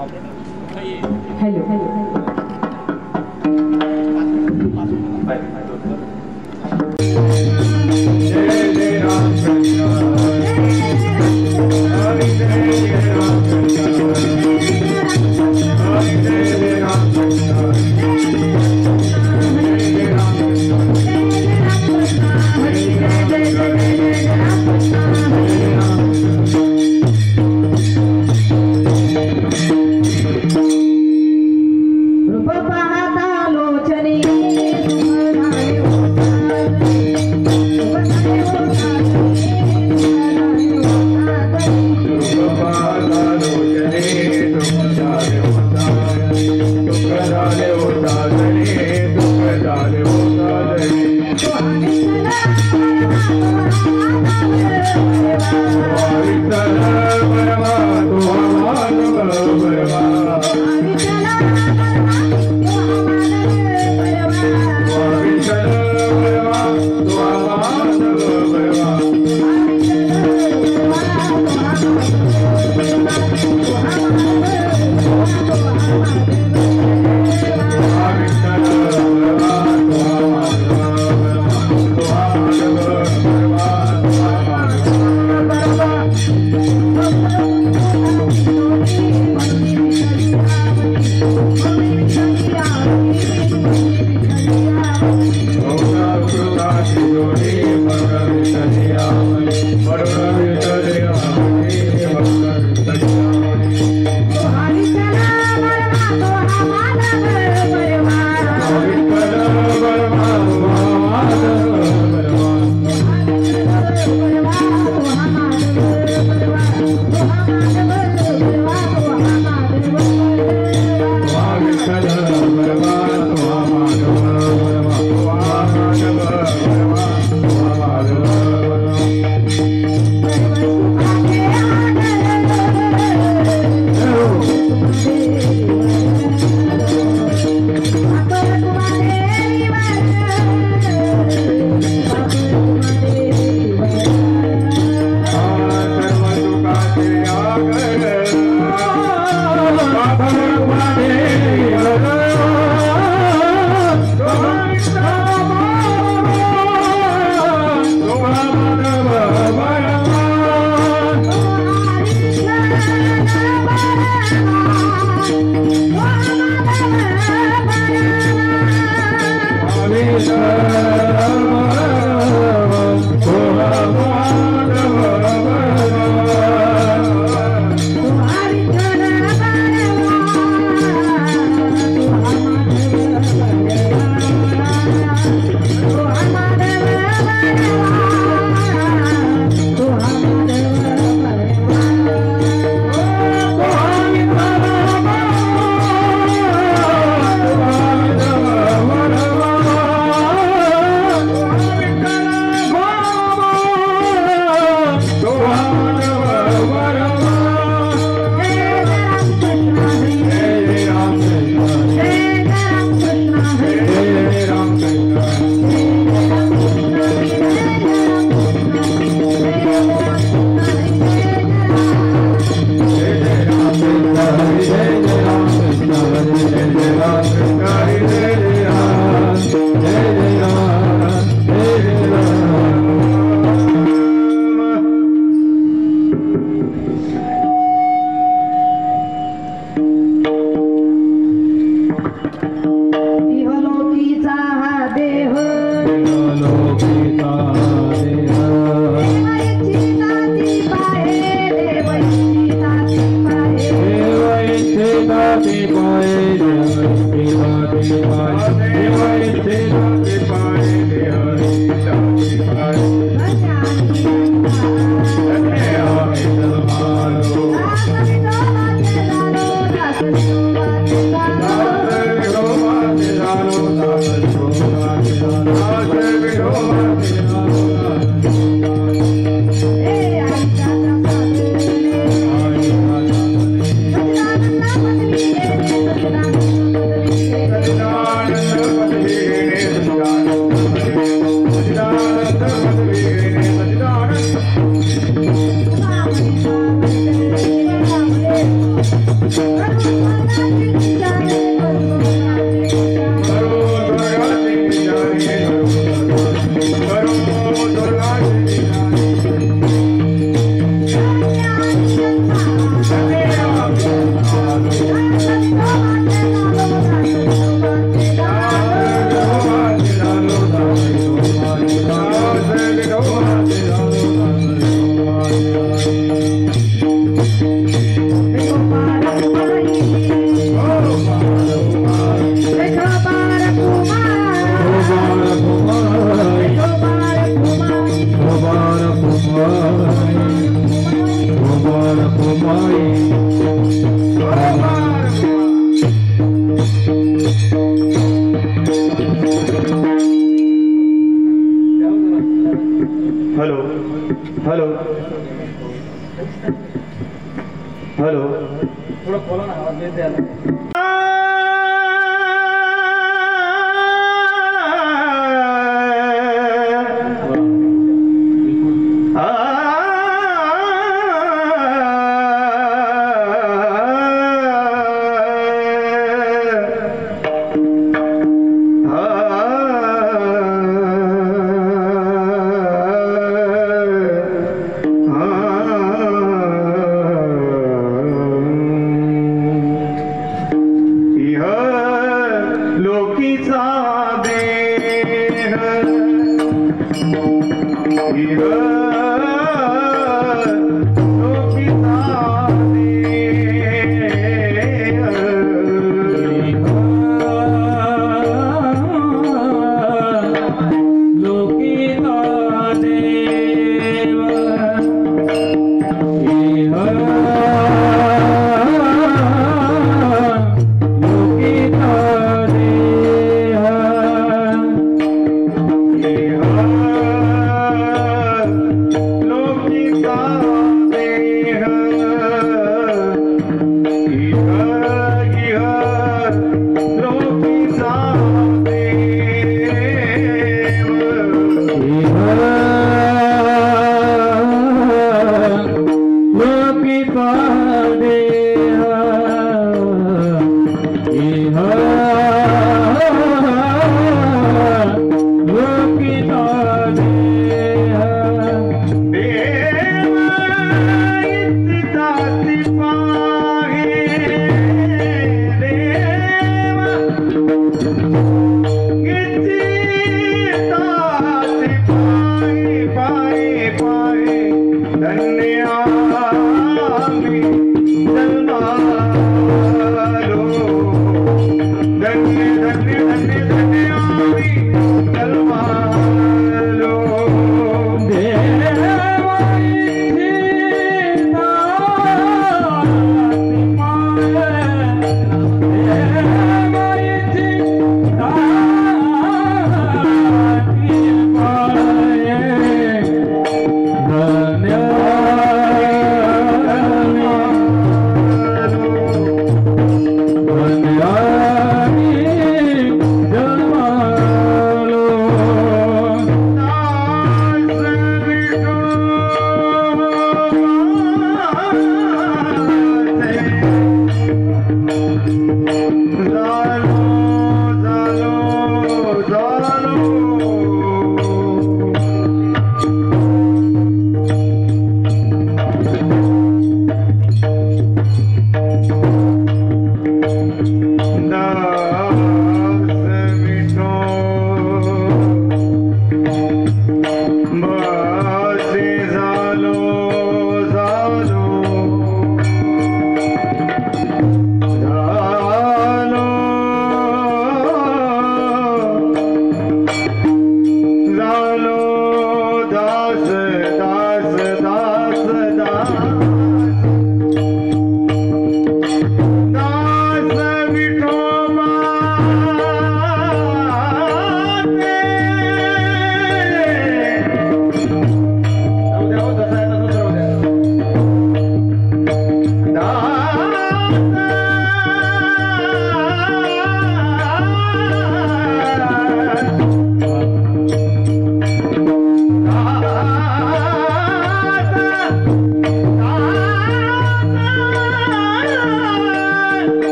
Hello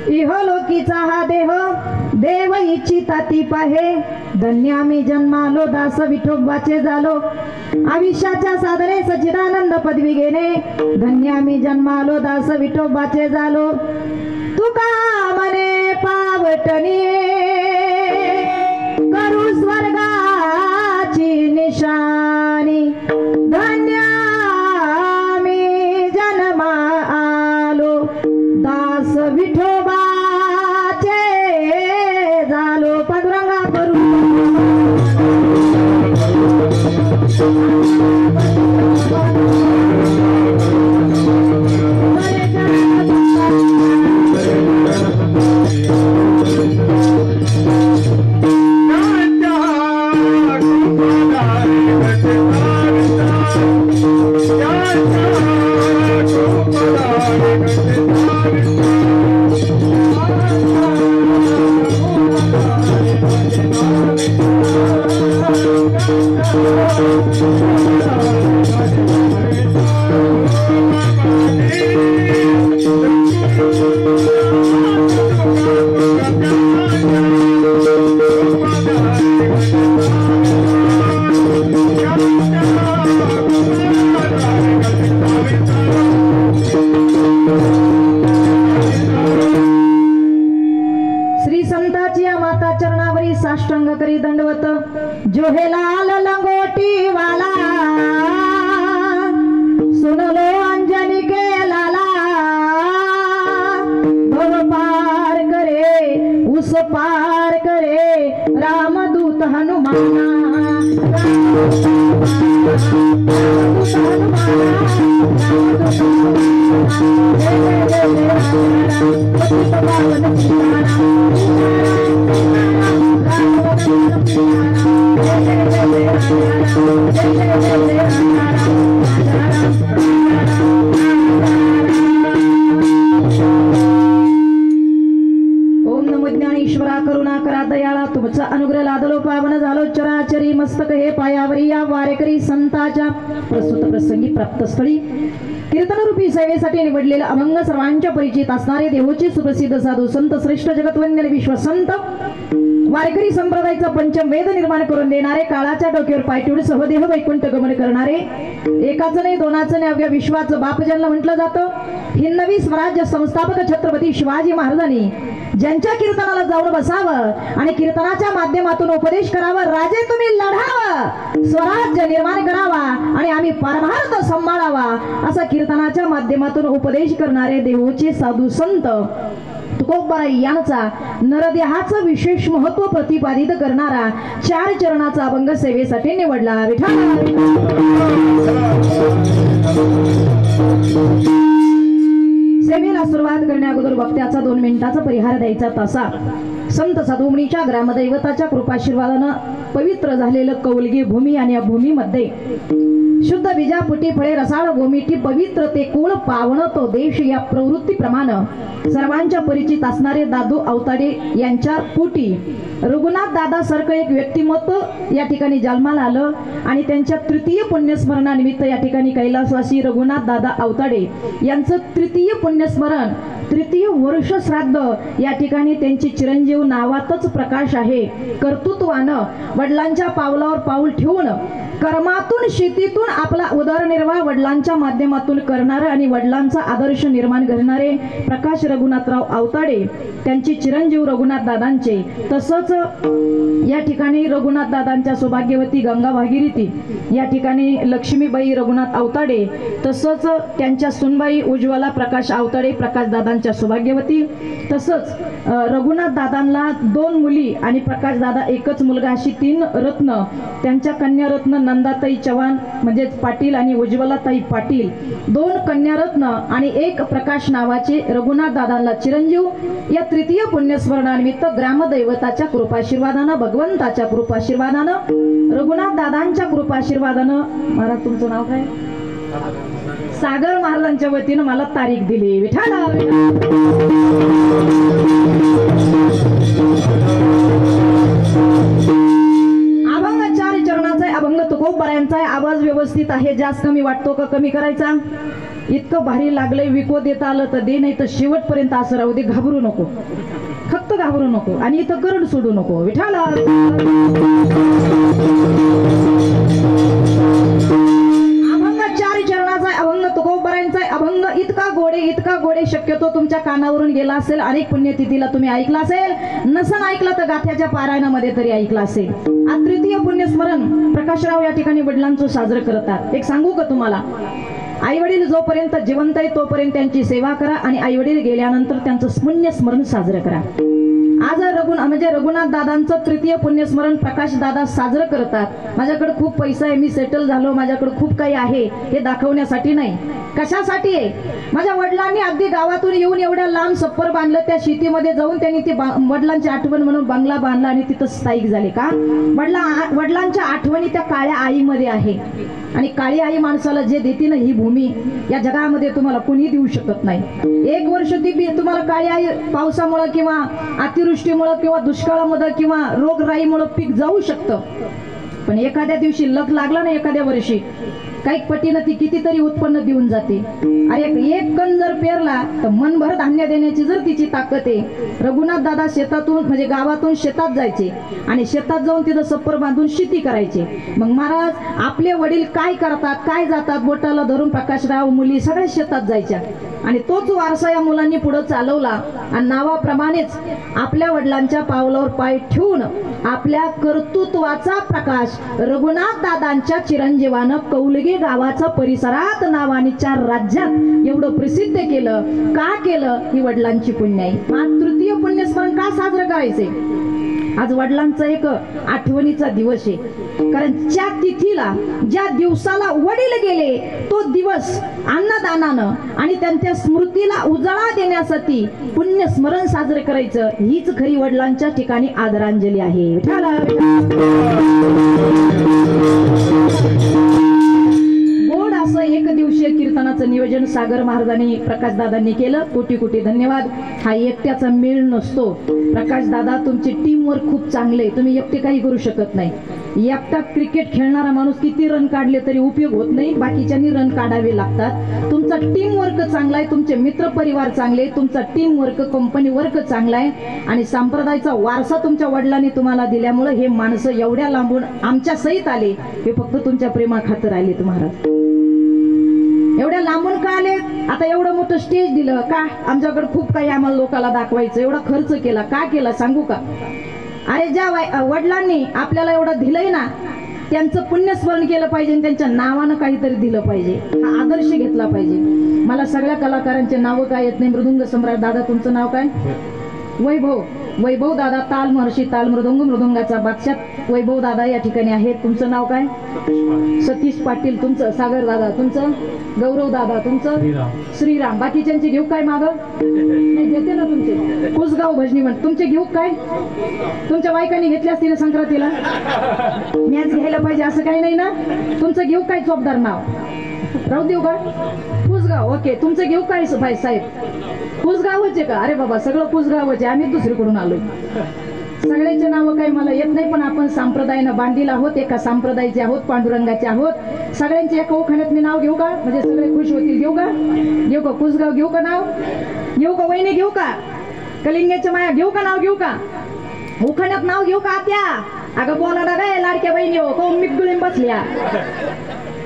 इहलोकीचा हा देह देव इच्छिता ती पाहे. धन्य आम्ही जन्मालो दास विठोबाचे झालो. आयुष्याच्या साधने सच्चिदानंद पदवी घेणे. धन्य आम्ही जन्मालो दास विठोबाचे झालो. तुका मने पावटणी करू स्वर्गाची निशाणी. धन्य आम्ही जन्मा आलो दास विठोबाचे झालो. पांडुरंगा करू श्री संताची माता चरणावरी साष्टांग करी दंडवत जो हे लाल लंगोटी वाला सुनलो अंजनी के लाला भव पार करे उस पार करे रामदूत हनुमाना ओम नमो ज्ञानेश्वरा करुणा करा दयाळा तुमचा अनुग्रह लादलो पावन झालो चराचरी मस्तक हे पायावरी या वारेकरी संताच्या प्रस्तुत प्रसंगी प्राप्त स्थळी कीर्तनरूपी सेवेसाठी निवडलेले अभंग सर्वांच्या परिचित असणारे देवोचे सुप्रसिद्ध साधू संत श्रेष्ठ जगतवंदन विश्वसंत वारकरी संप्रदायाचा पंचम वेद निर्माण करून देणारे काळाच्या डोक्यावर पाय ठेवून सहदेह वैकुंठ गमन करणारे एकाच नाही दोनाच नाही अवघ्या विश्वाचं बाप ज्यांना म्हटलं जातं हिंदवी स्वराज्य संस्थापक छत्रपती शिवाजी महाराजांनी ज्यांच्या कीर्तनाला जाऊन बसावं आणि कीर्तनाच्या माध्यमातून उपदेश करावा राजे तुम्ही लढावं स्वराज्य निर्माण करावा आणि आम्ही परमार्थ सांभाळावा असा कीर्तनाच्या माध्यमातून उपदेश करणारे देवोचे साधू संत तुकोबरा यांचा नरदेहाचं विशेष महत्व प्रतिपादित करणारा 4 चरणाचा अभंग सेवेसाठी निवडला सेवेला सुरुवात करण्या अगोदर वक्त्याचा 2 मिनिटाचा परिहार द्यायचा तसा संत साधुमणीच्या ग्रामदैवताच्या कृपाशीर्वादानं पवित्र झालेलं कौलगी भूमी आणि या भूमीमध्ये शुद्ध बीजा पुटी फळे रसाळ गोमिटी पवित्र ते कुळ पावन तो देश या प्रवृत्तीप्रमाणे सर्वांच्या परिचित असणारे दादू अवताडे यांच्या पोटी रघुनाथ दादा सारखं एक व्यक्तिमत्व या ठिकाणी जन्माला आलं आणि त्यांच्या तृतीय पुण्यस्मरणानिमित्त या ठिकाणी कैलासवासी रघुनाथ दादा अवताडे यांचं तृतीय पुण्यस्मरण तृतीय वर्ष श्राद्ध या ठिकाणी त्यांची चिरंजीव नावातच प्रकाश आहे कर्तृत्वानं वडिलांच्या पावलावर पाऊल ठेवून कर्मातून शेतीतून आपला उदरनिर्वाह वडिलांच्या माध्यमातून करणारे आणि वडिलांचा आदर्श निर्माण करणारे प्रकाश रघुनाथराव अवताडे त्यांची चिरंजीव रघुनाथ दादांचे तसंच या ठिकाणी रघुनाथ दादांच्या सौभाग्यवती गंगा भागीरथी या ठिकाणी लक्ष्मीबाई रघुनाथ अवताडे तसंच त्यांच्या सुनबाई उज्ज्वला प्रकाश अवताडे प्रकाश दादांच्या सौभाग्यवती तसंच रघुनाथ दादांना 2 मुली आणि प्रकाश दादा एकच मुलगा अशी 3 रत्न त्यांच्या कन्या रत्न नंदाताई चव्हाण म्हणजे पाटील आणि उज्ज्वलाताई पाटील 2 कन्यारत्न आणि 1 प्रकाश नावाचे रघुनाथ दादांना चिरंजीव या तृतीय पुण्यस्मरणानिमित्त ग्रामदैवताच्या कृपाशीर्वादानं भगवंताच्या कृपाशीर्वादानं रघुनाथ दादांच्या कृपाशीर्वादानं महाराज तुमचं नाव काय सागर महाराजांच्या वतीनं मला तारीख दिली विठाला अभंग 4 चरणाचा अभंग तुकोबरायांचा आवाज व्यवस्थित आहे जास्त कमी वाटतो का कमी करायचा इतकं भारी लागलंय विको देता आलं तर दे नाही तर शेवटपर्यंत असं राहू दे घाबरू नको फक्त घाबरू नको आणि इथं गरड सोडू नको विठाला अभंग 4 चरणाचा अभंग तुकोबरायांचा अभंग इतका गोडे शक्यतो तुमच्या कानावरून गेला असेल अनेक पुण्यतिथीला तुम्ही ऐकला असेल नसन ऐकला तर गाथ्याच्या पारायणामध्ये तरी ऐकला असेल आज तृतीय पुण्यस्मरण प्रकाशराव या ठिकाणी वडिलांचं साजरं करतात एक सांगू का तुम्हाला आई वडील जोपर्यंत जिवंत आहे तोपर्यंत त्यांची सेवा करा आणि आई वडील गेल्यानंतर त्यांचं पुण्यस्मरण साजरं करा आज रघुनाथ दादांचं तृतीय पुण्यस्मरण प्रकाश दादा साजरं करतात माझ्याकडे खूप पैसा आहे मी सेटल झालो माझ्याकडे खूप काही आहे हे दाखवण्यासाठी नाही कशासाठी आहे माझ्या वडिलांनी अगदी गावातून येऊन एवढ्या लांब सप्पर बांधलं त्या शेतीमध्ये जाऊन त्यांनी ती वडिलांची आठवण म्हणून बंगला बांधला आणि तिथं स्थायिक झाले का वडिलांच्या आठवणी त्या काळ्या आईमध्ये आहे आणि काळी आई माणसाला जे देते ना ही भूमी या जगामध्ये तुम्हाला कोणी देऊ शकत नाही 1 वर्ष ती तुम्हाला काळी आई पावसामुळे किंवा अतिवृष्टीमुळे किंवा दुष्काळामुळे किंवा रोगराईमुळे पीक जाऊ शकतं पण एखाद्या दिवशी लक लागला ना, एखाद्या वर्षी काही पटीनं ती कितीतरी उत्पन्न देऊन जाते. अरे एक कण जर पेरला तर मनभर धान्य देण्याची जर तिची ताकद आहे. रघुनाथ दादा शेतातून म्हणजे गावातून शेतात जायचे आणि शेतात जाऊन तिथं सप्पर बांधून शेती करायचे. मग महाराज आपले वडील काय करतात, काय जातात, बोटाला धरून प्रकाशराव मुली सगळ्या शेतात जायच्या आणि तोच वारसा या मुलांनी पुढे चालवला. आणि नावाप्रमाणेच आपल्या वडिलांच्या पावलावर पाय ठेवून आपल्या कर्तृत्वाचा प्रकाश रघुनाथ दादांच्या चिरंजीवानं कौलगे गावाचा परिसरात नाव आणि 4 राज्यात एवढं प्रसिद्ध केलं. का केलं? ही वडिलांची पुण्य आहे. आज तृतीय पुण्यस्मरण का साजरं करायचे? आज वडिलांचा एक आठवणीचा दिवस आहे. कारण ज्या तिथीला, ज्या दिवसाला वडील गेले तो दिवस अन्नदानानं आणि त्यांच्या स्मृतीला उजाळा देण्यासाठी पुण्यस्मरण साजरे करायचं, हीच खरी वडिलांच्या ठिकाणी आदरांजली आहे. गोड असं एक दिवसीय कीर्तनाचं नियोजन सागर महाराजांनी, प्रकाशदादांनी केलं. कोटी कोटी धन्यवाद. हा एकट्याचा मेळ नसतो. प्रकाशदादा तुमची टीम वर्क खूप चांगले. तुम्ही एकटे काही करू शकत नाही. एकटा क्रिकेट खेळणारा माणूस किती रन काढले तरी उपयोग होत नाही, बाकीच्यांनी रन काढावे लागतात. तुमचा टीम वर्क चांगला आहे, तुमचे मित्र परिवार चांगले, तुमचा टीम वर्क, कंपनी वर्क चांगला आहे आणि संप्रदायाचा वारसा तुमच्या वडिलांनी तुम्हाला दिल्यामुळे हे माणसं एवढ्या लांबून आमच्या सहित आले. हे फक्त तुमच्या प्रेमाखातर आले. महाराज एवढ्या लांबून का आले? आता एवढं मोठं स्टेज दिलं का? आमच्याकडे खूप काही आम्हाला लोकांना दाखवायचं, एवढा खर्च केला का केला सांगू का? अरे ज्या वडिलांनी आपल्याला एवढं दिलंय ना, त्यांचं पुण्यस्मरण केलं पाहिजे, त्यांच्या नावानं काहीतरी दिलं पाहिजे, हा आदर्श घेतला पाहिजे. मला सगळ्या कलाकारांचे नावं काय येत नाही. मृदुंग सम्राट दादा तुमचं नाव काय? वैभव. वैभव दादा ताल महर्षी ताल मृदुंगाचा बादशाह वैभव दादा या ठिकाणी आहेत. तुमचं नाव काय? सतीश पाटील. तुमचं? सागर दादा. तुमचं? गौरव दादा. तुमचं? श्रीराम. बाकीच्यांचे घेऊ काय माग? नाही घेते ना तुमचे. कुसगाव भजनी म्हण. तुमचे घेऊ काय? तुमच्या बायकांनी घेतल्या असतील संक्रांतीला, मॅच घ्यायला पाहिजे असं काही नाही ना. तुमचं घेऊ काय? चोपदार नाव राहू देऊ का? कुसगाव. ओके. तुमचं घेऊ काय साहेब? कुसगावचे का? अरे बाबा सगळं कुसगावचे, आम्ही दुसरीकडून आलोय. सगळ्यांचे नाव काही मला येत नाही, पण आपण संप्रदायानं बांधील आहोत, एका संप्रदायाचे आहोत, पांडुरंगाचे आहोत. सगळ्यांचे एका उखाण्यात मी नाव घेऊ का? म्हणजे सगळे खुश होतील. घेऊ का? घेऊ का? कुसगाव घेऊ का नाव? घेऊ का? वहिनी घेऊ का? कलिंगेच्या माया घेऊ का? नाव घेऊ का? उखाण्यात नाव घेऊ का? आत्या अगं बोला ना रे लाडक्या बहिणी हो, कोण मिटगुळीन बसल्या.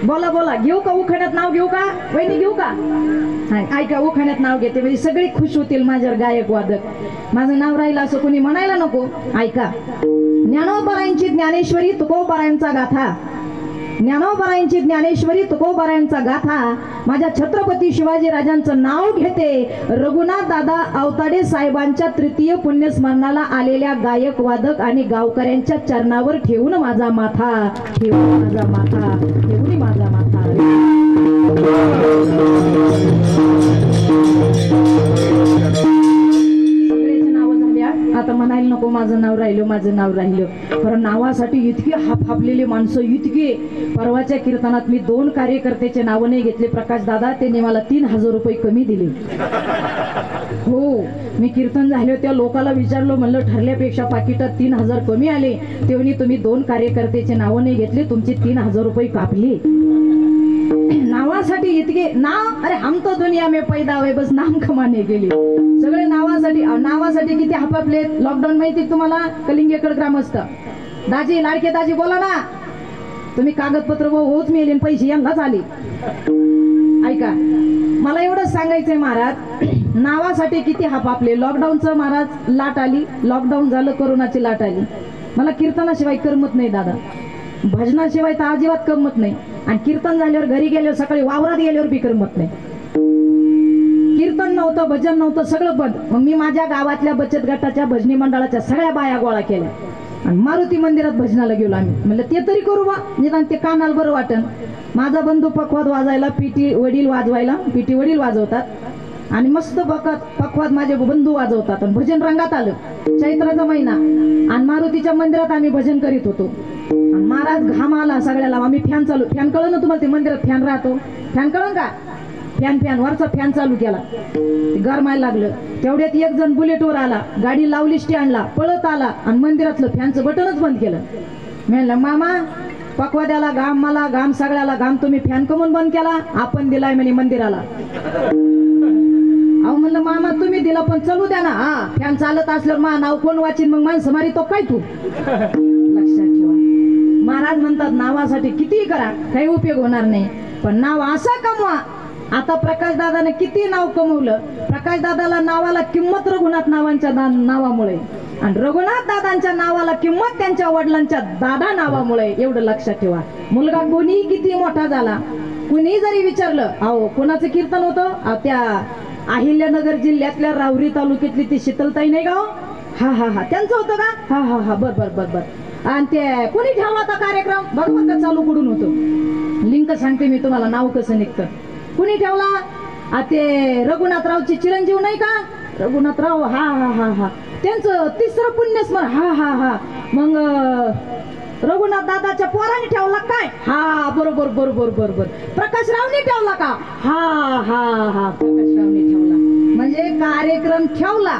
बोला बोला. घेऊ का? उखाण्यात नाव घेऊ का? वहिनी घेऊ का? ऐका, उखाण्यात नाव घेते म्हणजे सगळे खुश होतील. माझ्यावर गायक वादक माझं नाव राहिलं असं कोणी म्हणायला नको. ऐका, ज्ञानोबरायांची ज्ञानेश्वरी तुकोबरायांचा गाथा, ज्ञानोबरायांची ज्ञानेश्वरी तुकोबरायांचा गाथा. माझ्या छत्रपती शिवाजी राजांचं नाव घेते. रघुनाथ दादा अवताडे साहेबांच्या तृतीय पुण्यस्मरणाला आलेल्या गायक वादक आणि गावकऱ्यांच्या चरणावर ठेवून माझा माथा, ठेवून माझा माथा, ठेवून माझा माथा. आता म्हणायला नको माझं नाव राहिलं, माझं नाव राहिलं. कारण नावासाठी इतके हाफाफलेले माणसं, इतके. परवाच्या कीर्तनात मी 2 कार्यकर्त्याचे नाव नाही घेतले. प्रकाश दादा त्यांनी मला 3000 रुपये कमी दिले. हो, मी कीर्तन झाले त्या लोकांना विचारलं, म्हणलं ठरल्यापेक्षा पाकिटात 3000 कमी आले. तेव्हा तुम्ही 2 कार्यकर्त्याचे नाव नाही घेतले, तुमचे 3000 रुपये कापले. नावासाठी इतके नाव. अरे हम तो दुनिया में पैदा हुए बस नाम कमाने के लिए. सगळे नावासाठी. नावासाठी किती हापापले. लॉकडाऊन माहिती तुम्हाला? कलिंगेकर ग्रामस्थ दाजी, लाडके दाजी बोला ना. तुम्ही कागदपत्र होत मिळेल, पैसे यांनाच आले. ऐका, मला एवढंच सांगायचंय महाराज, नावासाठी किती हापापले. लॉकडाऊनचं महाराज लाट आली, लॉकडाऊन झालं, कोरोनाची लाट आली. मला कीर्तनाशिवाय करमत नाही दादा, भजनाशिवाय तर अजिबात करमत नाही. आणि कीर्तन झाल्यावर घरी गेल्यावर, सकाळी वावरात गेल्यावर बी करमत नाही. कीर्तन नव्हतं, भजन नव्हतं, सगळं बंद. मग मी माझ्या गावातल्या बचत गटाच्या भजनी मंडळाच्या सगळ्या बाया गोळा केल्या आणि मारुती मंदिरात भजनाला गेलो आम्ही. म्हणलं ते तरी करू बा, निदान ते कानाला बरं वाटन. माझा बंधू पखवाद वाजायला, पीटी वडील वाजवायला, पीटी वडील वाजवतात आणि मस्त पखवाद माझे बंधू वाजवतात. आणि भजन रंगात आलं. चैत्राचा महिना आणि मारुतीच्या मंदिरात आम्ही भजन करीत होतो. आणि महाराज घाम आला सगळ्याला. आम्ही फॅन चालू, फॅन कळलं ना तुम्हाला? ते मंदिरात फॅन राहतो, फॅन कळलं का? फॅन वरचा फॅन चालू केला, गरमायला लागलं. तेवढ्यात एक जण बुलेटवर आला, गाडी लावली स्टँडला, पळत आला आणि मंदिरातलं फॅनचं बटनच बंद केलं. मी म्हणलं मामा पकवाद्याला घाम, मला घाम, सगळ्याला घाम. तुम्ही फॅन कमून बंद केला? आपण दिलाय म्हणे मंदिराला. अहो म्हणलं मामा तुम्ही दिला पण चालू द्या ना. हा फॅन चालत असल्यावर मा नाव कोण वाचीन? मग माणसं मारी तो काय तू? लक्षात ठेवा, महाराज म्हणतात नावासाठी कितीही करा काही उपयोग होणार नाही, पण नाव असा कमवा. आता प्रकाश दादाने किती नाव कमवलं. प्रकाश दादाला नावाला किंमत रघुनाथ नावांच्या नावामुळे, आणि रघुनाथ दादांच्या नावाला किंमत त्यांच्या वडिलांच्या दादा नावामुळे. एवढं लक्षात ठेवा. मुलगा कोणी किती मोठा झाला, कुणी जरी विचारलं अहो कोणाचं कीर्तन होतं? त्या अहिल्यानगर जिल्ह्यातल्या राहुरी तालुक्यातली ती शीतलताई नाही का? हा हा हा त्यांचं होतं का? हा हा हा बर बर बर बर. आणि ते कोणी ठेवला होता कार्यक्रम? बघा चालू कुठून होतं. लिंक सांगते मी तुम्हाला, नाव कसं निघतं. कुणी ठेवला? ते रघुनाथरावची चिरंजीव नाही का? रघुनाथराव, हा हा हा हा त्यांचं तिसरं पुण्यस्मरण. हा हा हा मग रघुनाथ दादाच्या पोराने ठेवला काय? हा बरोबर बरोबर बरोबर. प्रकाशरावने ठेवला का? हा हा हा प्रकाशरावने ठेवला. म्हणजे कार्यक्रम ठेवला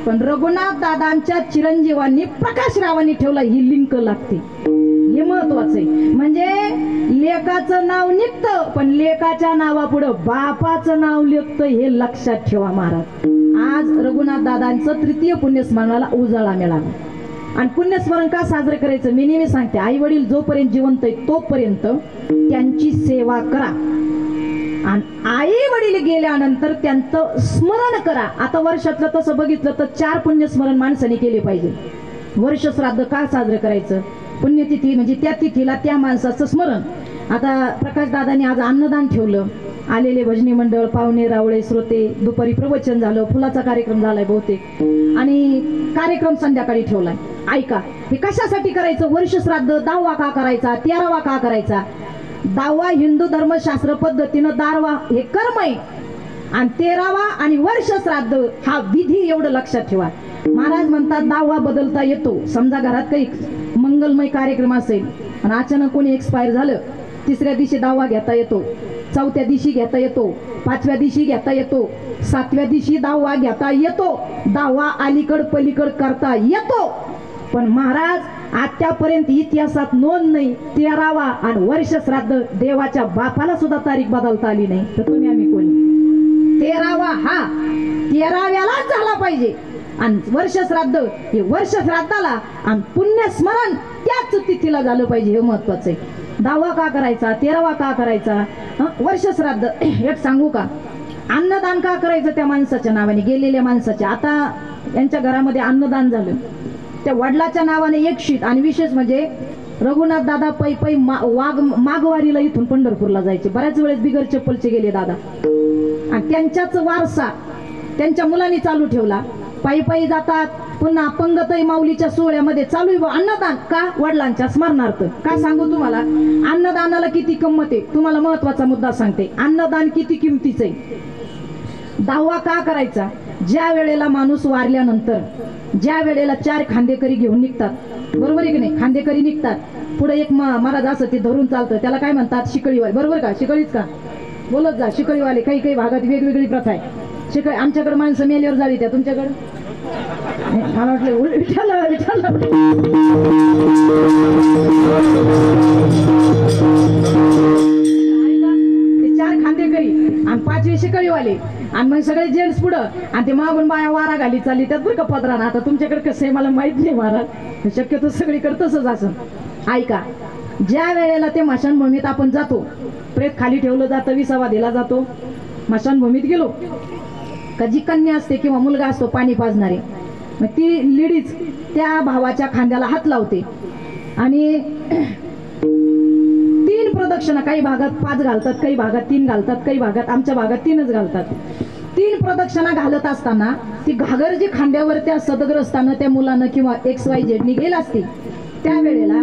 पण रघुनाथ दादांच्या चिरंजीवांनी प्रकाशरावांनी ठेवला. ही लिंक लागते, हे महत्वाचं आहे. म्हणजे लेकाचं नाव निघतं पण लेकाच्या नावापुढं बापाचं नाव लिखतं, हे लक्षात ठेवा महाराज. आज रघुनाथ दादांचं तृतीय पुण्यस्मरणाला उजाळा मिळाला. आणि पुण्यस्मरण का साजरं करायचं? मी नेहमी सांगते, आई वडील जोपर्यंत जिवंत आहेत तोपर्यंत त्यांची सेवा करा, आणि आई वडील गेल्यानंतर त्यांचं स्मरण करा. आता वर्षातलं तसं बघितलं तर 4 पुण्यस्मरण माणसाने केले पाहिजे. वर्ष श्राद्ध का साजरं करायचं? पुण्यतिथी म्हणजे त्या तिथीला त्या माणसाचं स्मरण. आता प्रकाश दादांनी आज अन्नदान ठेवलं. आलेले भजनी मंडळ, पाहुणे रावळे, श्रोते, दुपारी प्रवचन झालं, फुलाचा कार्यक्रम झालाय बहुतेक, आणि कार्यक्रम संध्याकाळी ठेवलाय. ऐका, हे कशासाठी करायचं? वर्ष श्राद्ध 10वा का करायचा? 13वा का करायचा? 10वा हिंदू धर्मशास्त्र पद्धतीनं 12वा हे कर्म आहे, आणि 13वा आणि वर्ष श्राद्ध हा विधी. एवढं लक्षात ठेवा. महाराज म्हणतात 10वा बदलता येतो. समजा घरात काही मंगलमय कार्यक्रम असेल आणि अचानक कोणी एक्सपायर झालं, 3ऱ्या दिवशी 10वा घेता येतो, 4थ्या दिवशी घेता येतो, 5व्या दिवशी घेता येतो, 7व्या दिवशी 10वा घेता येतो, 10वा अलीकड पलीकड करता येतो. पण महाराज आतापर्यंत इतिहासात नोंद नाही 13वा आणि वर्ष श्राद्ध देवाच्या बापाला सुद्धा तारीख बदलता आली नाही. तर तुम्ही आम्ही कोणी? 13वा हा 13व्यालाच झाला पाहिजे, आणि वर्ष श्राद्ध हे वर्ष श्राद्धाला, आणि पुण्यस्मरण त्याच तिथीला झालं पाहिजे. हे महत्वाचं आहे. 10वा का करायचा? 13वा का करायचा? वर्ष श्राद्ध. एक सांगू का? अन्नदान का करायचं? त्या माणसाच्या नावाने, गेलेल्या माणसाच्या. आता यांच्या घरामध्ये अन्नदान झालं, त्या वडिलाच्या नावाने एक शीट. आणि विशेष म्हणजे रघुनाथ दादा पै पै माघवारीला इथून पंढरपूरला जायचे. बऱ्याच वेळेस बिगर चप्पलचे गेले दादा, आणि त्यांच्याच वारसा त्यांच्या मुलांनी चालू ठेवला. पायी पायी जातात. पुन्हा पंगतई माऊलीच्या सोहळ्यामध्ये चालू आहे अन्नदान. का? वडिलांच्या स्मरणार्थ. का सांगू तुम्हाला? अन्नदानाला किती किंमत आहे. तुम्हाला महत्वाचा मुद्दा सांगते, अन्नदान किती किमतीचं आहे. 10वा का करायचा? ज्या वेळेला माणूस वारल्यानंतर, ज्या वेळेला 4 खांदेकरी घेऊन निघतात, बरोबर आहे की नाही? खांदेकरी निघतात, पुढे एक महाराज असं ते धरून चालतं, त्याला काय म्हणतात? शिकळीवाले. बरोबर का? शिकळीच का? बोलत जा. शिकळीवाले. काही काही भागात वेगवेगळी प्रथा आहे. शिकळी आमच्याकडे माणसं मेल्यावर जावी, त्या तुमच्याकडे मला वाटलं विठ्ठल विठ्ठल. ते 4 खांदेकरी आणि 5वे शिकळीवाले, आणि मग सगळे जेंट्स पुढं, आणि ते मागून बाया वारा घाली चालली त्यात बरं का पदरानं. आता तुमच्याकडे कसं आहे मला माहित नाही महाराज, शक्यतो सगळीकडे तसंच असं. ऐका, ज्या वेळेला ते स्मशानभूमीत आपण जातो, प्रेत खाली ठेवलं जातं, विसावा दिला जातो. स्मशानभूमीत गेलो का जी कन्या असते किंवा मुलगा असतो पाणी पाजणारे, मग ती लेडीज त्या भावाच्या खांद्याला हात लावते, आणि 3 प्रदक्षिणा, काही भागात 5 घालतात, काही भागात 3 घालतात, काही भागात, आमच्या भागात 3च घालतात. 3 प्रदक्षिणा घालत असताना ती घागर जी खांद्यावर त्या सदग्रस्तानं, त्या मुलानं किंवा XYZ गेला असते, त्यावेळेला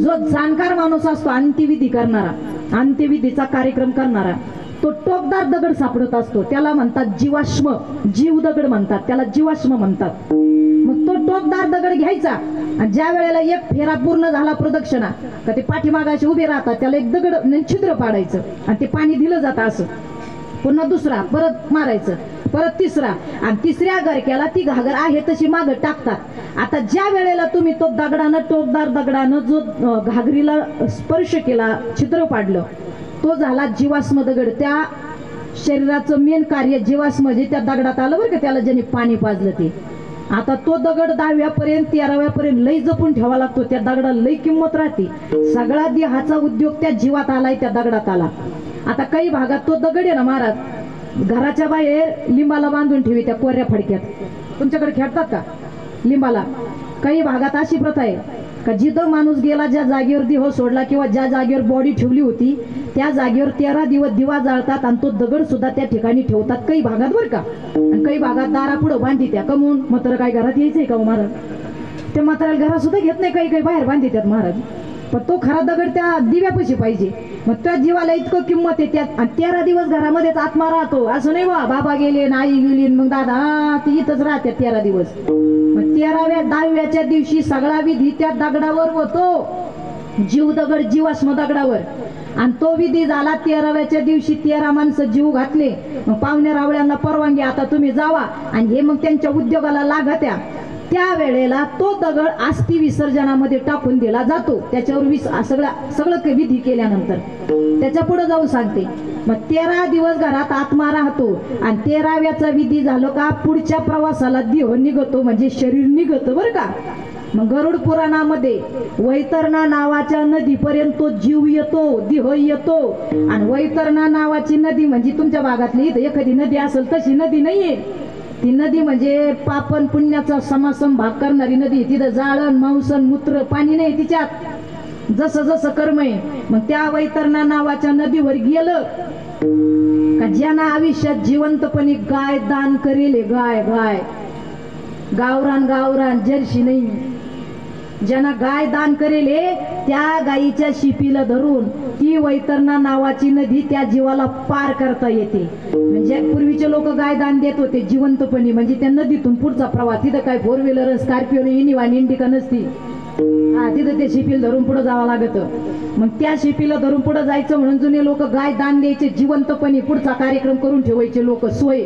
जो जाणकार माणूस असतो, अंत्यविधी करणारा, अंत्यविधीचा कार्यक्रम करणारा, तो टोकदार दगड सापडत असतो. त्याला म्हणतात जीवाश्म, जीव दगड म्हणतात त्याला, जीवाश्म म्हणतात. मग तो टोकदार दगड घ्यायचा, आणि ज्या वेळेला एक फेरा पूर्ण झाला प्रदक्षिणा का ते पाठीमागाशी उभे राहतात, त्याला एक दगड छिद्र पाडायचं, आणि ते पाणी दिलं जातं असं. पुन्हा दुसरा परत मारायचं, परत तिसरा, आणि तिसऱ्या गरक्याला ती घागर आहे तशी मागं टाकतात. आता ज्या वेळेला तुम्ही तो दगडानं, टोकदार दगडानं जो घागरीला स्पर्श केला, छिद्र पाडलं, तो झाला जीवाश्म दगड. त्या शरीराचं मेन कार्य जीवाश्म जे त्या दगडात आलं बरं का, त्याला ज्याने पाणी पाजलं ते. आता तो दगड 10व्यापर्यंत 13व्यापर्यंत लई जपून ठेवा लागतो. त्या दगडाला लई किंमत राहते. सगळा देहाचा उद्योग त्या जीवात आलाय, त्या दगडात आला. आता काही भागात तो दगड आहे ना महाराज, घराच्या बाहेर लिंबाला बांधून ठेवी त्या कोऱ्या फडक्यात. तुमच्याकडे खेळतात का लिंबाला? काही भागात अशी प्रथा आहे का जिथं माणूस गेला, ज्या जागेवर देह सोडला किंवा ज्या जागेवर बॉडी ठेवली होती त्या जागेवर 13 दिवस दिवा जाळतात आणि तो दगड सुद्धा त्या ठिकाणी ठेवतात काही भागात बरं का. आणि काही भागात दारापुढं बांधी त्या कमून मात्र काय घरात यायचंय का महाराज? ते मात्र घरात सुद्धा घेत नाही, काही काही बाहेर बांधी त्यात महाराज. पण तो खरा दगड त्या दिव्यापाशी पाहिजे. मग त्या जीवाला इतकं किंमत आहे त्यात. आणि 13 दिवस घरामध्येच आत्मा राहतो. असं नाही बा बाबा गेले ना आई गेली मग दादा ती इथंच राहते 13 दिवस. मग 13व्या 10व्याच्या दिवशी सगळा विधी त्या दगडावर होतो, जीव दगड जीवाश्म दगडावर. आणि तो विधी झाला 13व्याच्या दिवशी. 13 माणसं जीव घातले. मग पाहुण्या रावळ्यांना परवानगी, आता तुम्ही जावा. आणि हे मग त्यांच्या उद्योगाला लागत्या. त्या वेळेला तो दगड अस्थि विसर्जनामध्ये टाकून दिला जातो. त्याच्यावर सगळं विधी केल्यानंतर त्याच्या पुढे जाऊन सांगते. मग 13 दिवस घरात आत्मा राहतो. आणि 13व्याचा विधी झालो का पुढच्या प्रवासाला देह निघतो, म्हणजे शरीर निघतं बरं का. मग गरुड पुराणामध्ये वैतरणा नावाच्या नदीपर्यंत तो जीव येतो, देह येतो. आणि वैतरणा नावाची नदी म्हणजे तुमच्या भागातली एखादी नदी असेल तशी नदी नाहीये. ती नदी म्हणजे पापन पुण्याचा समासम भाग करणारी नदी. तिथं जाळण मांसन मूत्र पाणी नाही तिच्यात, जसं जसं कर्म आहे. मग त्या वैतरणा नावाच्या नदीवर गेलं का ज्यांना आयुष्यात जिवंतपणे गाय दान करेल, गाय गाय गावरान गावरान जर्शी नाही, ज्यांना गाय दान करेले त्या गायीच्या शिपीला धरून ती वैतरणा नावाची नदी त्या जीवाला पार करता येते. म्हणजे पूर्वीचे लोक गाय दान देत होते जिवंतपणी, म्हणजे त्या नदीतून पुढचा प्रवास. तिथं काय 4 व्हीलर स्कॉर्पिओ इनिवा इंडिका नसती. तिथं ते शिपीला धरून पुढे जावं लागत. मग त्या शिपीला धरून पुढे जायचं म्हणून जुने लोक गाय दान द्यायचे जिवंतपणी, पुढचा कार्यक्रम करून ठेवायचे लोक सोय.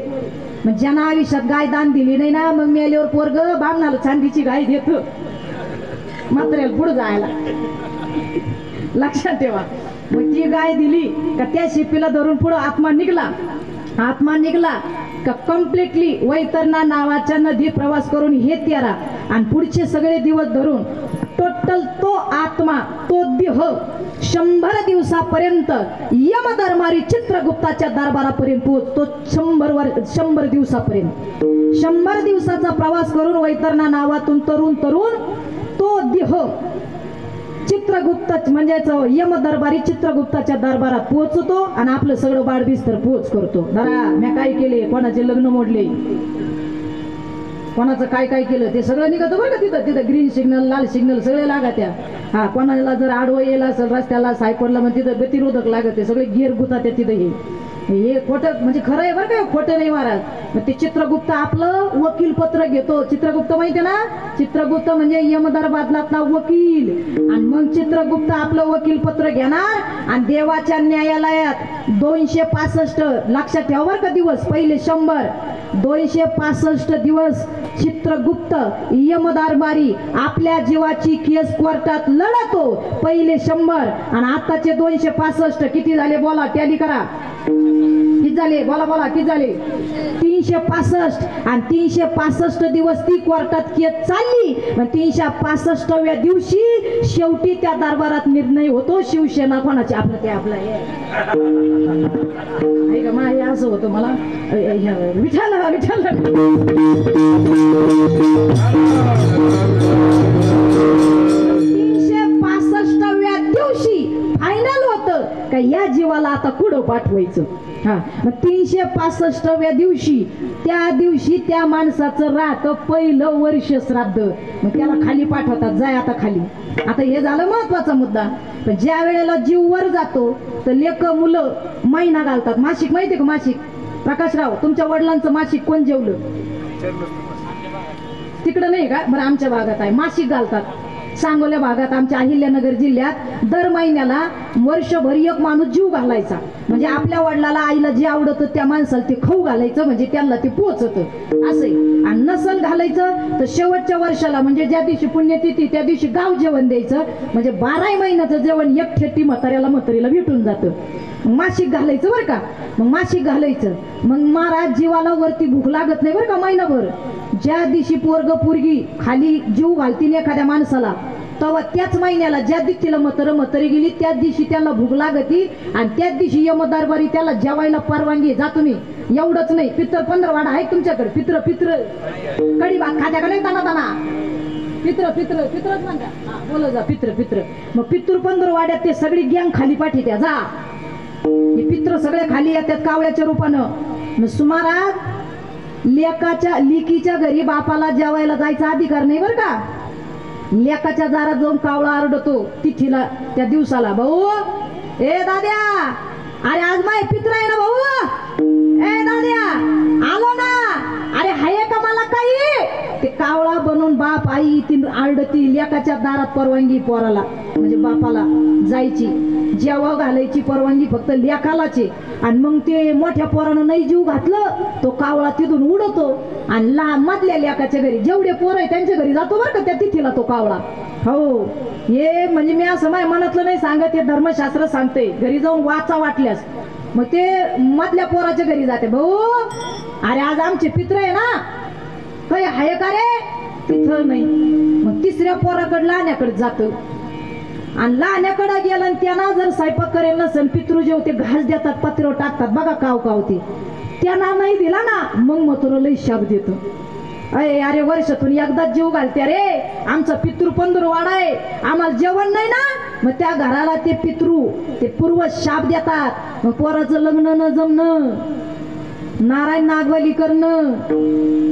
मग ज्यांना आयुष्यात गाय दान दिली नाही ना, मग मेल्यावर पोरग बामणाला चांदीची गाय देत मात्र पुढे जायला. लक्षात ठेवा. मग ती गाय दिली का त्या शिपीला धरून पुढे आत्मा निघला. आत्मा निघला का कम्प्लिटली वैतरणा नावाच्या नदी प्रवास करून हे 13 आणि पुढचे सगळे दिवस धरून टोटल तो आत्मा तो देह 100 दिवसापर्यंत यमधर्मारी चित्रगुप्ताच्या दरबारापर्यंत पोहोचतो. 100 दिवसापर्यंत 100 दिवसाचा प्रवास करून वैतरणा नावातून तरुण तो देह चित्रगुप्त म्हणजेच यमदरबारी चित्रगुप्ताच्या दरबारात पोहोचतो. आणि आपलं सगळं बाळबिस्तर पोच करतो. जरा मी काय केले, कोणाचे लग्न मोडले, कोणाचं काय काय केलं ते सगळं निघतं बरं का. तिथं ग्रीन सिग्नल लाल सिग्नल सगळे लागत्या. हा कोणाला जर आडवं येईल असेल रस्त्याला सायकलला मग तिथं गतिरोधक लागते, सगळे गिअर गुतात्या तिथं. हे खोटं म्हणजे खरं आहे बरं का, खोटं नाही महाराज. मग ते चित्रगुप्त आपलं वकील पत्र घेतो. चित्रगुप्त माहिती ना, चित्रगुप्त म्हणजे यमदरबारातला वकील. आणि मग चित्रगुप्त आपलं वकील पत्र घेणार आणि देवाच्या न्यायालयात 265 लक्षात ठेवा बरं का दिवस. पहिले 100 265 दिवस चित्रगुप्त यमदरबारी आपल्या जीवाची केस कोर्टात लढतो. पहिले 100 आणि आताचे 265 किती झाले बोला, टॅली करा. किती झाले बोला किती झाले? 365. आणि 365 दिवस ती कोर्टात केस चालली. मग 365व्या दिवशी शेवटी त्या दरबारात निर्णय होतो. शिवसेना कोणाची? आपलं ते आपलं हे असं होतं. मला विठाला 365व्या दिवशी फायनल होतं का या जीवाला आता कुठं पाठवायचं. हा मग 365व्या दिवशी त्या माणसाचं राहतं पहिलं वर्ष श्राद्ध. मग त्याला खाली पाठवतात, जाय आता खाली. आता हे झालं महत्वाचा मुद्दा. पण ज्या वेळेला जीव वर जातो तर लेक मुलं महिना घालतात. मासिक माहितीये का? मासिक प्रकाशराव तुमच्या वडिलांचं मासिक कोण जेवलं? तिकडं नाही का? बरं आमच्या भागात आहे. मासिक घालतात सांगोल्या भागात आमच्या अहिल्यानगर जिल्ह्यात दर महिन्याला वर्षभर एक माणूस जीव घालायचा, म्हणजे आपल्या वडिलाला आईला जे आवडतं त्या माणसाला ते खाऊ घालायचं, म्हणजे त्यांना ते पोचतं असे. आणि नसल घालायचं तर शेवटच्या वर्षाला म्हणजे ज्या दिवशी पुण्यतिथी त्या दिवशी गाव जेवण द्यायचं, म्हणजे 12 महिन्याचं जेवण एक ठेटी म्हातारीला भेटून जातं. मासिक घालायचं बरं का. मग मासिक घालायचं, मग महाराज जीवाला वरती भूक लागत नाही बरं का महिनाभर. ज्या दिवशी पोरग पोरगी खाली जीव घालतील एखाद्या माणसाला, तेव्हा त्याच महिन्याला ज्या दिवशी तिला म्हातारी गेली त्याच दिवशी त्याला भूक लागती, आणि त्याच दिवशी यमदरबारी त्याला जेवायला परवानगी. जा तुम्ही. एवढंच नाही, पित्र 15 वाडा आहे तुमच्याकडे. पित्र कडी भात खात्या का नाही दाना पित्रच म्हणता. बोला जा पित्र. मग पितृ 15 वाड्यात ते सगळी गँग खाली पाठी त्या जा. हे पित्र सगळे खाली येतात कावळ्याच्या रूपानं. सुमारात लेकीच्या घरी बापाला जेवायला जायचा अधिकार नाही बरं का. लेकाच्या दारात जाऊन कावळा आरडतो तिथीला त्या दिवसाला, भाऊ ए दाद्या, अरे आज माय पित्र आहे ना भाऊ, ए दाद्या आलो ना, अरे हाय का मला काही. ते कावळा बनून बाप आई ती आरडती. लेकाच्या दारात परवानगी पोराला म्हणजे बापाला जायची, जेवा घालायची परवानगी फक्त लेकालाच. आणि मग ते मोठ्या पोरानं नाही जीव घातलं तो कावळा तिथून उडतो, आणि मधल्या लेकाच्या घरी जेवढे पोर आहे त्यांच्या घरी जातो बरं का त्या तिथीला तो कावळा. हो, हे म्हणजे मी असं माझ्या मनातलं नाही सांगत, हे धर्मशास्त्र सांगते. घरी जाऊन वाचा वाटल्यास. मग ते मधल्या पोराच्या घरी जाते, भाऊ अरे आज आमचे पित्र आहे ना, काही हाय का रे. तिथं नाही. मग तिसऱ्या पोराकडे लहान्याकडे जातो, आणि लहान्याकडे गेला आणि त्यांना जर स्वयंपाक करेल नसेल, पितृ जेव ते घास देतात, पत्र टाकतात बघा काव ते, त्यांना नाही दिला ना मग मथुर लई शाप देतो. अरे वर्षातून एकदा जीव घालते रे, आमचा पितृ 15 वाडा आहे, आम्हाला जेवण नाही ना. मग त्या घराला ते ते पूर्वज शाप देतात. मग पोराचं लग्न न जमणं, नारायण नागवली करणं,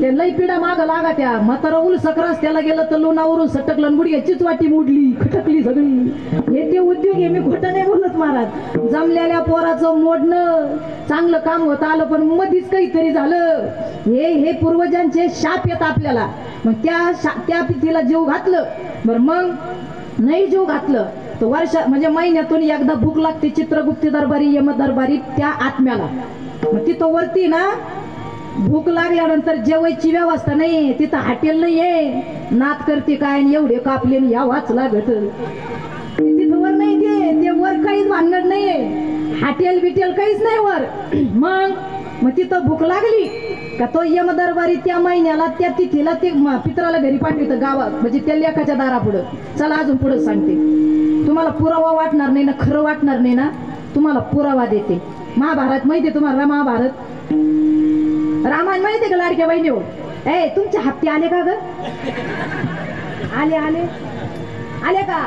ते लई पिढा माग लागा. त्या म्हातारा उलसक रस्त्याला गेलं तर लोणावरून सटकलं, गुडघ्याचीच वाटी मोडली, खटकली सगळी. हे ते उद्योग आहे, मी खोटं नाही बोलत महाराज. जमलेल्या पोराचं मोडणं, चांगलं काम होत आलं पण मधीच काहीतरी झालं, हे पूर्वजांचे शाप येत आपल्याला. मग त्या पिथीला जीव घातलं बरं, मग नाही जीव घातलं तर वर्षा म्हणजे महिन्यातून एकदा भूक लागते चित्रगुप्ती दरबारी यमदरबारी त्या आत्म्याला. मग तिथं वरती ना भूक लागल्यानंतर जेवायची व्यवस्था नाही, तिथं हॉटेल नाहीये. नात करते काय एवढे कापले यावाच लागत. तिथं वर नाही, ते वर काहीच भानगड नाहीये, हॉटेल बिटेल काहीच नाही वर. मग तिथं भूक लागली का तो यमदरबारी त्या महिन्याला त्या तिथीला ते पित्राला घरी पाठवितं गावात, म्हणजे त्या लेखाच्या दारापुढं. चला अजून पुढे सांगते, तुम्हाला पुरावा वाटणार नाही ना, खरं वाटणार नाही ना, तुम्हाला पुरावा देते. महाभारत माहितीये तुम्हाला? महाभारत रामायण माहितीये का लाडक्या बहिणी? हो तुमचे हप्ते आले का ग? आले का?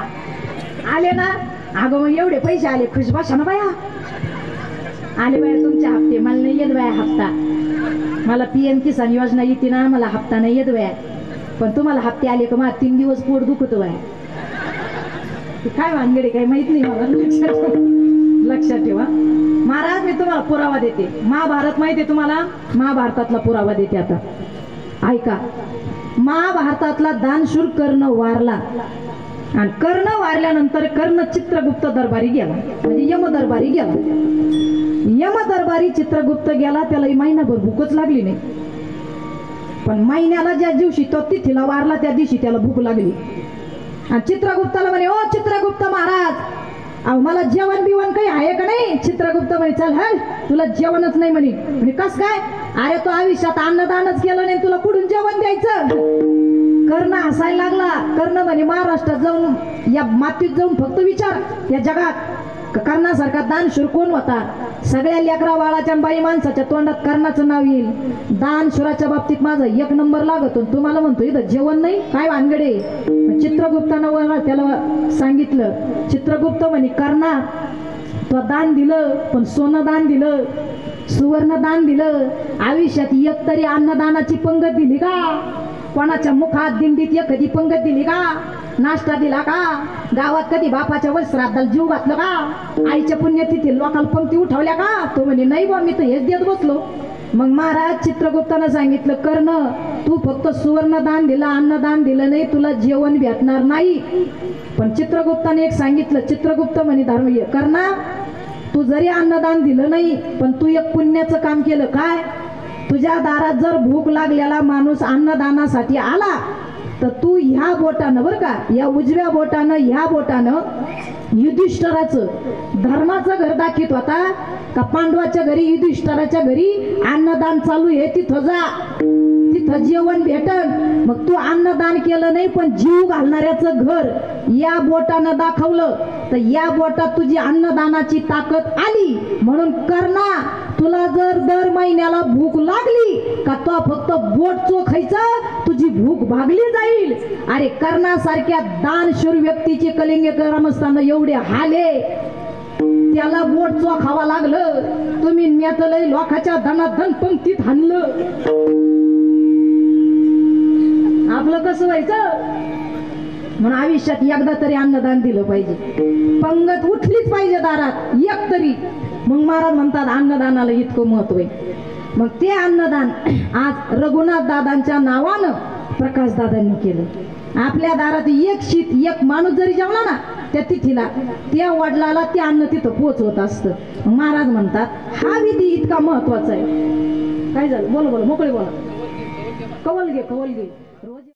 आले ना. अगं मग एवढे पैसे आले, खुश बसा ना बाया. आले बाया तुमचे हप्ते, मला नाही येत बाया हप्ता. मला PM किसान योजना येते ना, मला हप्ता नाही येत बाया. पण तुम्हाला हप्ते आले का? मला 3 दिवस पोट दुखत बाया. काय भानगडे काय माहित नाही मला. लक्षात ठेवा महाराज, मी तुम्हाला पुरावा देते. महाभारत माहितीये तुम्हाला? महाभारतातला पुरावा देते आता ऐका. महाभारतातला दानशूर कर्ण वारला, आणि कर्ण वारल्यानंतर कर्ण चित्रगुप्त दरबारी गेला, म्हणजे यमदरबारी गेला. यमदरबारी चित्रगुप्त गेला, त्याला महिनाभर भूकच लागली नाही. पण महिन्याला ज्या दिवशी तो तिथीला वारला त्या दिवशी त्याला भूक लागली. आणि चित्रगुप्ताला म्हणे, ओ चित्रगुप्त महाराज, अहो मला जेवण बिवण काही आहे का नाही? चित्रगुप्त म्हणे, चल हल, तुला जेवणच नाही म्हणे. कस काय? अरे तो आयुष्यात अन्नदानच केलं नाही, तुला कुठून जेवण द्यायचं? कर्ण हसायला लागला. कर्ण म्हणे, महाराष्ट्रात जाऊन या मातीत जाऊन फक्त विचार, या जगात कर्णासारखा दानशूर कोण होता? सगळ्या लेकरा बाळाच्या बाई माणसाच्या तोंडात कर्णाचं नाव येईल. दानशुराच्या बाबतीत माझा 1 नंबर लागतो. तुम्हाला म्हणतो इथं जेवण नाही, काय भानगडे? चित्रगुप्तानं त्याला सांगितलं. चित्रगुप्त म्हणे, कर्णा तो दान दिलं, पण सोनं दान दिलं, सुवर्ण दान दिलं, आयुष्यात एक तरी अन्नदानाची पंगत दिली का? कोणाच्या मुखात दिंडीत एक कधी पंगत दिली का? नाश्ता दिला का? गावात कधी बापाच्या वस्त्राद्दाला जीव घातलं का? आईच्या पुण्यतिथी लोकांना पंक्ती उठवल्या का? तो म्हणे, नाही बा, मी तर हेच देत बसलो. मग महाराज चित्रगुप्तानं सांगितलं, कर्ण तू फक्त सुवर्णदान दिलं, अन्नदान दिलं नाही, तुला जेवण भेटणार नाही. पण चित्रगुप्ताने एक सांगितलं, चित्रगुप्त म्हणे धर्म कर्णा, तू जरी अन्नदान दिलं नाही पण तू एक पुण्याचं काम केलं. काय? तुझ्या दारात जर भूक लागलेला माणूस अन्नदानासाठी आला तर तू ह्या बोटानं, बरं का, या उजव्या बोटानं, ह्या बोटानं युधिष्ठराचं धर्माचं घर दाखवित होता का पांडवाच्या घरी, युधिष्ठराच्या घरी अन्नदान चालू आहे, तिथं जा, तिथं जेवण भेटन. मग तू अन्नदान केलं नाही पण जीव घालणाऱ्याचं घर या बोटानं दाखवलं तर या बोटात तुझी अन्नदानाची ताकद आली. म्हणून कर्णा, तुला जर दर महिन्याला भूक लागली का तो फक्त बोट चोखायचं, तुझी भूक भागली जाईल. अरे कर्णासारख्या दानशूर व्यक्तीची कलिंग ग्रामस्थांना एवढे हाले, त्याला बोट चोखावा लागलं. तुम्ही नेतलंय लोकाच्या धनाधन पंक्तीत हाणलं, आपलं कसं व्हायचं? म्हणून आयुष्यात एकदा तरी अन्नदान दिलं पाहिजे, पंगत उठलीच पाहिजे दारात एक तरी. मग महाराज म्हणतात अन्नदानाला इतकं महत्व आहे. मग ते अन्नदान आज रघुनाथ दादांच्या नावानं प्रकाश दादांनी केलं. आपल्या दारात एक शीत, एक माणूस जरी जेवला ना त्या तिथीला, त्या वडिलाला ते अन्न तिथं पोचवत असतं. महाराज म्हणतात हा विधी इतका महत्वाचा आहे. काय झालं? बोला बोला, मोकळे बोला. कवल घे, कवल घे.